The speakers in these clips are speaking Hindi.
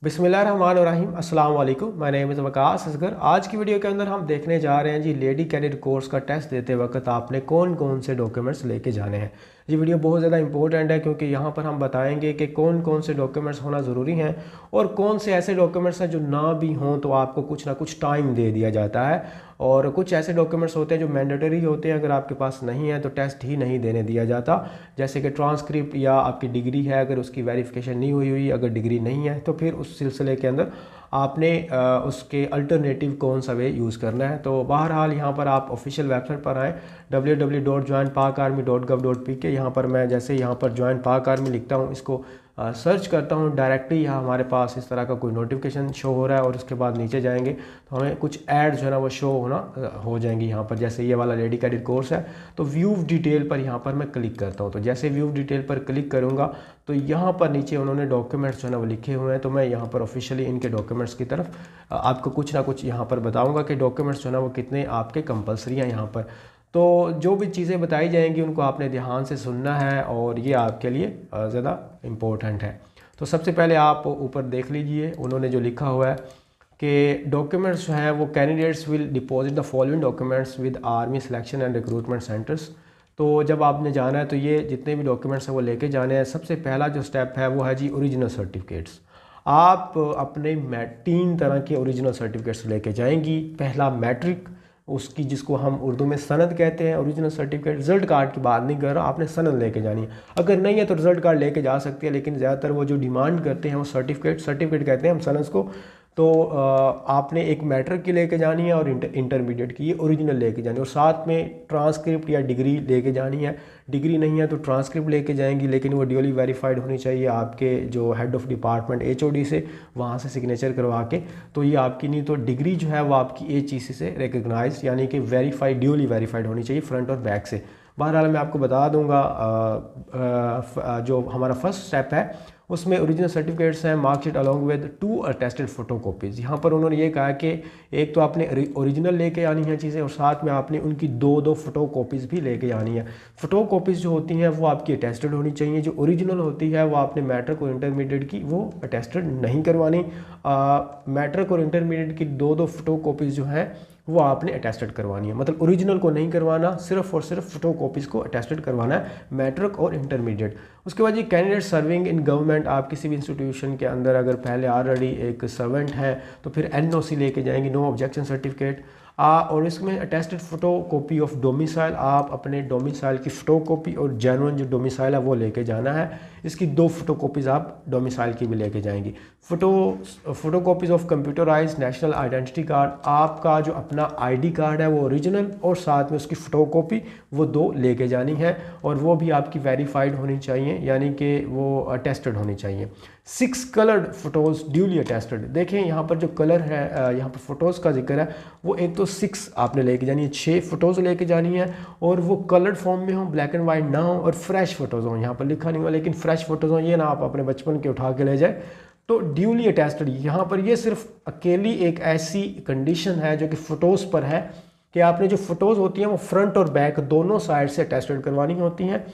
बिस्मिल्लाहिर्रहमानिर्रहीम अस्सलाम वालेकुम। My name is Waqas Asghar. आज की वीडियो के अंदर हम देखने जा रहे हैं जी लेडी कैडेट कोर्स का टेस्ट देते वक्त आपने कौन कौन से डॉक्यूमेंट्स लेके जाने हैं। ये वीडियो बहुत ज़्यादा इंपॉर्टेंट है क्योंकि यहाँ पर हम बताएंगे कि कौन कौन से डॉक्यूमेंट्स होना ज़रूरी हैं और कौन से ऐसे डॉक्यूमेंट्स हैं जो ना भी हों तो आपको कुछ ना कुछ टाइम दे दिया जाता है, और कुछ ऐसे डॉक्यूमेंट्स होते हैं जो मैंडेटरी होते हैं, अगर आपके पास नहीं है तो टेस्ट ही नहीं देने दिया जाता। जैसे कि ट्रांसक्रिप्ट या आपकी डिग्री है, अगर उसकी वेरिफिकेशन नहीं हुई, अगर डिग्री नहीं है तो फिर उस सिलसिले के अंदर आपने उसके अल्टरनेटिव कौन सा वे यूज़ करना है। तो बहरहाल यहाँ पर आप ऑफिशियल वेबसाइट पर आएँ www.joinpakarmy.gov.pk। यहाँ पर मैं जैसे यहाँ पर ज्वाइन पाक आर्मी लिखता हूँ, इसको सर्च करता हूँ, डायरेक्टली यहाँ हमारे पास इस तरह का कोई नोटिफिकेशन शो हो रहा है और उसके बाद नीचे जाएंगे तो हमें कुछ ऐड जो है ना वो शो होना हो जाएंगी। यहाँ पर जैसे ये वाला लेडी कैडेट कोर्स है तो व्यू डिटेल पर यहाँ पर मैं क्लिक करता हूँ। तो जैसे व्यू डिटेल पर क्लिक करूँगा तो यहाँ पर नीचे उन्होंने डॉक्यूमेंट्स जो है ना वो लिखे हुए हैं। तो मैं यहाँ पर ऑफिशियली इनके डॉक्यूमेंट्स की तरफ आपको कुछ ना कुछ यहाँ पर बताऊँगा कि डॉक्यूमेंट्स जो है ना वो कितने आपके कंपलसरी हैं यहाँ पर। तो जो भी चीज़ें बताई जाएंगी उनको आपने ध्यान से सुनना है और ये आपके लिए ज़्यादा इम्पोर्टेंट है। तो सबसे पहले आप ऊपर देख लीजिए, उन्होंने जो लिखा हुआ है कि डॉक्यूमेंट्स जो हैं वो candidates will deposit the following documents with army selection and recruitment centres. तो जब आपने जाना है तो ये जितने भी डॉक्यूमेंट्स हैं वो लेके जाने हैं। सबसे पहला जो स्टेप है वो है जी ओरिजिनल सर्टिफिकेट्स। आप अपने 3 तरह के ओरिजिनल सर्टिफिकेट्स लेके जाएंगी। पहला मैट्रिक, उसकी जिसको हम उर्दू में सनद कहते हैं, ओरिजिनल सर्टिफिकेट। रिजल्ट कार्ड की बात नहीं कर रहा, आपने सनद लेके जानी है। अगर नहीं है तो रिजल्ट कार्ड लेके जा सकते हैं, लेकिन ज़्यादातर वो जो डिमांड करते हैं वो सर्टिफिकेट कहते हैं हम सनद को। तो आपने एक मैट्रिक की लेके जानी है और इंटरमीडिएट की ये ओरिजिनल लेके जानी है, और साथ में ट्रांसक्रिप्ट या डिग्री लेके जानी है। डिग्री नहीं है तो ट्रांसक्रिप्ट लेके जाएंगी, लेकिन वो ड्यूली वेरीफाइड होनी चाहिए आपके जो हेड ऑफ़ डिपार्टमेंट HOD से, वहाँ से सिग्नेचर करवा के। तो ये आपकी नहीं तो डिग्री जो है वो आपकी HEC से रिकग्नाइज यानी कि वेरीफाइड, ड्यूली वेरीफाइड होनी चाहिए फ्रंट और बैक से। बहरहाल मैं आपको बता दूंगा जो हमारा फर्स्ट स्टेप है उसमें ओरिजिनल सर्टिफिकेट्स हैं, marksheet along with 2 attested photo copies. यहाँ पर उन्होंने ये कहा कि एक तो आपने ओरिजिनल लेके आनी है चीज़ें और साथ में आपने उनकी 2 फ़ोटो कॉपीज़ भी लेके आनी है। फ़ोटो कॉपीज़ जो होती हैं वो आपकी अटेस्टेड होनी चाहिए। जो ओरिजिनल होती है वो आपने मैट्रिक और इंटरमीडिएट की वो अटेस्टेड नहीं करवानी। मैट्रिक और इंटरमीडिएट की 2 फ़ोटो कॉपीज़ जो हैं वो आपने अटेस्टेड करवानी है। मतलब ओरिजिनल को नहीं करवाना, सिर्फ और सिर्फ फोटो कॉपीज़ को अटेस्टेड करवाना है, मैट्रिक और इंटरमीडिएट। उसके बाद ये कैंडिडेट सर्विंग इन गवर्नमेंट, आप किसी भी इंस्टीट्यूशन के अंदर अगर पहले ऑलरेडी एक सर्वेंट हैं तो फिर NOC लेके जाएंगे, नो ऑब्जेक्शन सर्टिफिकेट। और इसमें attested photo copy of domicile, आप अपने डोमिसाइल की फ़ोटो कॉपी और जेन्युइन जो डोमिसाइल है वो लेके जाना है। इसकी 2 फ़ोटो कॉपीज़ आप डोमिसाइल की भी लेके जाएंगी। Photo copies of computerise national identity card, आपका जो अपना ID कार्ड है वो ओरिजिनल और साथ में उसकी फ़ोटो कॉपी वो 2 लेके जानी है, और वो भी आपकी वेरीफाइड होनी चाहिए यानी कि वो अटेस्टेड होनी चाहिए। 6 कलर्ड फ़ोटोज़ ड्यूली अटेस्टेड। देखें यहाँ पर जो कलर है, यहाँ पर फ़ोटोज़ का जिक्र है, वो एक तो 6 आपने लेके जानी है, 6 फ़ोटोज़ लेके जानी है, और वो कलर्ड फॉर्म में हो, ब्लैक एंड वाइट ना हो, और फ्रेश फ़ोटोज़ हों। यहाँ पर लिखा नहीं हुआ लेकिन फ्रेश फ़ोटोज़ हों, ये ना आप अपने बचपन के उठा के ले जाए। तो ड्यूली अटेस्टेड, यहाँ पर ये सिर्फ अकेली एक ऐसी कंडीशन है जो कि फ़ोटोज़ पर है कि आपने जो फ़ोटोज़ होती हैं वो फ्रंट और बैक दोनों साइड से अटेस्टेड करवानी होती हैं।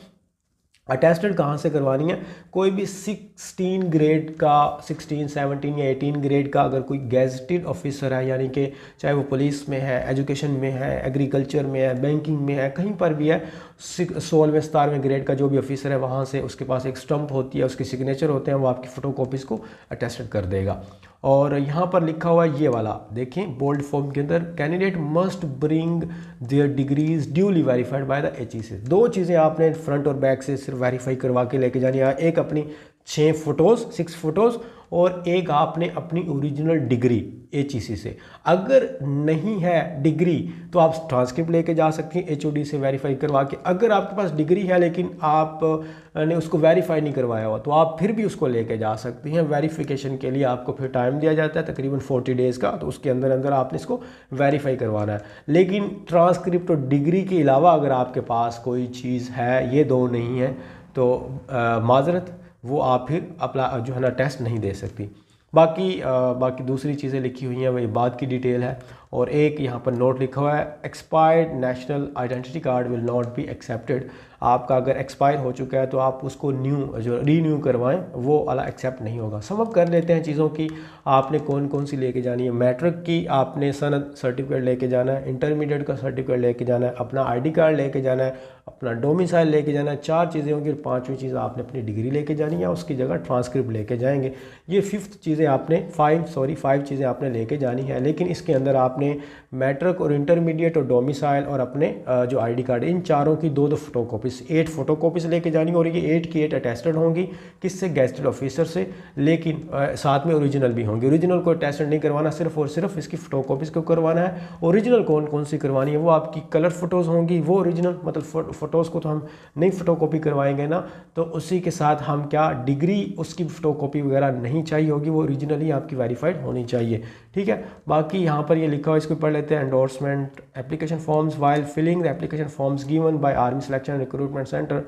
अटेस्टेड कहाँ से करवानी है? कोई भी 16 ग्रेड का, 16, 17 या 18 ग्रेड का अगर कोई गैजेटेड ऑफिसर है, यानी कि चाहे वो पुलिस में है, एजुकेशन में है, एग्रीकल्चर में है, बैंकिंग में है, कहीं पर भी है, 16वें 17वें ग्रेड का जो भी ऑफिसर है वहाँ से उसके पास एक स्टंप होती है, उसके सिग्नेचर होते हैं, वो आपकी फ़ोटो कॉपीज़ को अटेस्टेड कर देगा। और यहाँ पर लिखा हुआ है ये वाला, देखें बोल्ड फॉर्म के अंदर, candidate must bring their degrees duly verified by the HEC। 2 चीज़ें आपने फ्रंट और बैक से सिर्फ वेरीफाई करवा के लेके जानी है, एक अपनी 6 फ़ोटोज़ और एक आपने अपनी ओरिजिनल डिग्री HEC से। अगर नहीं है डिग्री तो आप ट्रांसक्रिप्ट लेके जा सकती हैं HOD से वेरीफाई करवा के। अगर आपके पास डिग्री है लेकिन आपने उसको वेरीफाई नहीं करवाया हुआ तो आप फिर भी उसको लेके जा सकती हैं। वेरिफिकेशन के लिए आपको फिर टाइम दिया जाता है तकरीबन 40 डेज़ का, तो उसके अंदर अंदर आपने इसको वेरीफाई करवाना है। लेकिन ट्रांसक्रिप्ट और डिग्री के अलावा अगर आपके पास कोई चीज़ है, ये 2 नहीं है, तो माजरत वो आप फिर अपना जो है ना टेस्ट नहीं दे सकती। बाकी दूसरी चीज़ें लिखी हुई हैं, वही बात की डिटेल है। और एक यहाँ पर नोट लिखा हुआ है, expired national identity card will not be accepted. आपका अगर एक्सपायर हो चुका है तो आप उसको जो रीन्यू करवाएं वो वाला एक्सेप्ट नहीं होगा। सम अप कर लेते हैं चीज़ों की, आपने कौन कौन सी लेके जानी है। मैट्रिक की आपने सनद सर्टिफिकेट लेके जाना है, इंटरमीडिएट का सर्टिफिकेट लेके जाना है, अपना ID कार्ड लेके जाना है, अपना डोमिसाइल लेके जाना है। 4 चीज़ें होंगी और 5वीं चीज़ आपने अपनी डिग्री लेके जानी है, उसकी जगह ट्रांसक्रिप्ट लेके जाएंगे। ये 5th चीज़ें आपने 5 चीज़ें आपने लेके जानी है। लेकिन इसके अंदर आपने मैट्रिक और इंटरमीडिएट और डोमिसाइल और अपने जो ID कार्ड, इन चारों की 2 फोटोकॉपीज़, 8 फोटोकॉपीज़ लेके जानी है। और ये 8 की 8 अटेस्टेड होंगी, किससे? गेस्टेड ऑफिसर से। लेकिन साथ में ओरिजिनल भी होंगे। ओरिजिनल को अटेस्टेड नहीं करवाना, सिर्फ और सिर्फ इसकी फोटोकॉपीज़ को करवाना है। ओरिजिनल कौन कौन सी करवानी है? वो आपकी कलर फोटोज़ होंगी, वो ओरिजिनल, मतलब फ़ोटोज़ को तो हम नहीं फ़ोटोकॉपी करवाएंगे ना, तो उसी के साथ हम क्या, डिग्री उसकी फ़ोटोकॉपी वगैरह नहीं चाहिए होगी, वो ओरिजिनली आपकी वेरीफाइड होनी चाहिए। ठीक है, बाकी यहाँ पर ये लिखा हुआ, इसको पढ़ लेते हैं। Endorsement application forms while filling the application forms given by army selection recruitment centre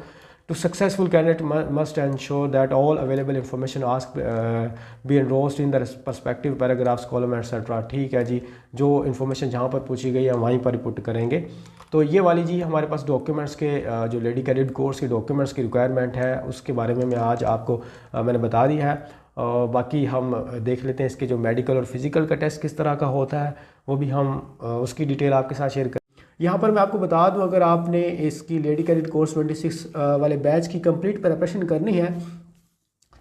to successful candidate must ensure that all available information asked be endorsed in the perspective paragraphs column etc। ठीक है जी, जो इन्फॉर्मेशन जहाँ पर पूछी गई है वहीं पर पुट करेंगे। तो ये वाली जी हमारे पास डॉक्यूमेंट्स के जो लेडी कैडेट कोर्स के डॉक्यूमेंट्स की रिक्वायरमेंट है, उसके बारे में मैं आज आपको मैंने बता दिया है। बाकी हम देख लेते हैं इसके जो मेडिकल और फिज़िकल का टेस्ट किस तरह का होता है, वो भी हम उसकी डिटेल आपके साथ शेयर कर। यहाँ पर मैं आपको बता दूं, अगर आपने इसकी लेडी कैडेट कोर्स 26 वाले बैच की कंप्लीट प्रिपरेशन करनी है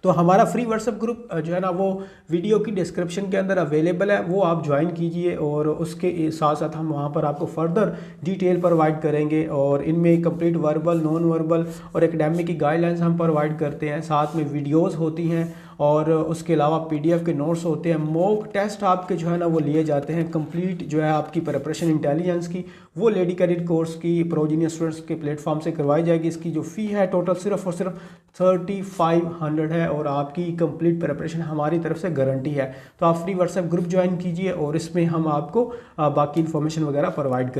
तो हमारा फ्री व्हाट्सएप ग्रुप जो है ना, वो वीडियो की डिस्क्रिप्शन के अंदर अवेलेबल है, वो आप ज्वाइन कीजिए। और उसके साथ साथ हम वहाँ पर आपको फर्दर डिटेल प्रोवाइड करेंगे और इनमें कंप्लीट वर्बल, नॉन वर्बल और एकेडमिक की गाइडलाइंस हम प्रोवाइड करते हैं। साथ में वीडियोस होती हैं और उसके अलावा PDF के नोट्स होते हैं। मॉक टेस्ट आपके जो है ना वो लिए जाते हैं। कंप्लीट जो है आपकी प्रिपरेशन इंटेलिजेंस की वो लेडी कैडेट कोर्स की प्रोजूनियर स्टूडेंट्स के प्लेटफॉर्म से करवाई जाएगी। इसकी जो फ़ी है टोटल सिर्फ और सिर्फ 3500 है और आपकी कंप्लीट प्रिपरेशन हमारी तरफ से गारंटी है। तो आप फ्री व्हाट्सएप ग्रुप ज्वाइन कीजिए और इसमें हम आपको बाकी इन्फॉर्मेशन वगैरह प्रोवाइड करें।